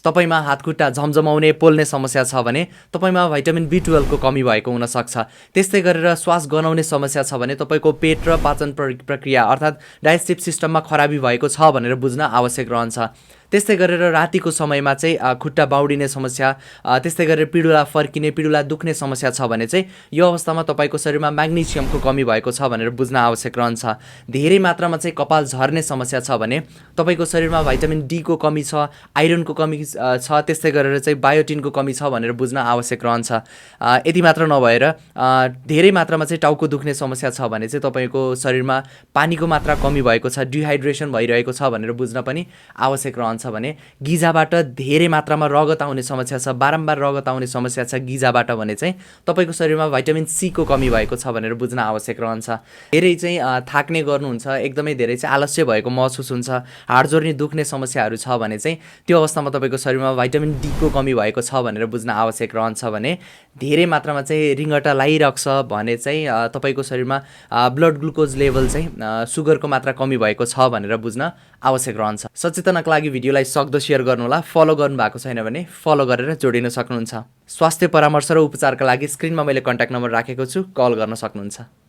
तपाईमा हातखुट्टा झमझमाउने पोल्ने समस्या छ भने तपाईमा भिटामिन B12 को कमी भएको हुन सक्छ। त्यस्तै गरेर श्वास गनाउने समस्या छ भने तपाईको पेट र पाचन प्रक्रिया अर्थात् डाइजेस्टिभ सिस्टममा खराबी भएको छ भनेर बुझ्न आवश्यक रहन्छ। त्यस्तै गरेर रातिको समयमा चाहिँ खुट्टा बाउडिने समस्या, त्यस्तै गरेर पिडुला फर्किने, पिडुला दुख्ने समस्या छ भने चाहिँ यो अवस्थामा तपाईको शरीरमा म्याग्नेशियमको कमी भएको छ भनेर बुझ्न आवश्यक रहन्छ। धेरै मात्रामा चाहिँ कपाल झर्ने समस्या छ भने तपाईको शरीरमा भिटामिन D को कमी छ, आइरनको कमी छ, त्यस्तै गरेर चाहिँ बायोटिनको कमी छ भनेर बुझ्न आवश्यक रहन्छ। यति मात्र नभएर धेरै मात्रामा चाहिँ टाउको दुख्ने समस्या छ भने चाहिँ तपाईको शरीरमा पानीको मात्रा कमी भएको छ, डिहाइड्रेसन भइरहेको छ भनेर बुझ्न पनि आवश्यक रहन्छ। भने गिजाबाट धेरै मात्रामा रगत आउने समस्या छ, बारम्बार रगत आउने समस्या छ गिजाबाट भने चाहिँ तपाईको शरीरमा भिटामिन C को कमी भएको छ भनेर बुझ्न आवश्यक रहन्छ। धेरै चाहिँ थाक्ने गर्नुहुन्छ, एकदमै धेरै चाहिँ आलस्य भएको महसुस हुन्छ, हाड जोर्नी दुख्ने समस्याहरू छ भने चाहिँ त्यो अवस्थामा तपाईको शरीरमा भिटामिन D को कमी भएको छ भनेर बुझ्न आवश्यक रहन्छ। भने धेरै मात्रामा चाहिँ रिङ्गटा लागिरहेको छ भने चाहिँ तपाईको शरीरमा ब्लड ग्लुकोज लेभल चाहिँ सुगरको मात्रा कमी भएको छ भनेर बुझ्न आवश्यक रहन्छ। सचेतनाका लागि भिडियोलाई सक्दो सेयर गर्नुहोला। फलो गर्नु भएको छैन भने फलो गरेर जोडिन सक्नुहुन्छ। स्वास्थ्य परामर्श र उपचारका लागि स्क्रिनमा मैले कन्ट्याक्ट नम्बर राखेको छु, कल गर्न सक्नुहुन्छ।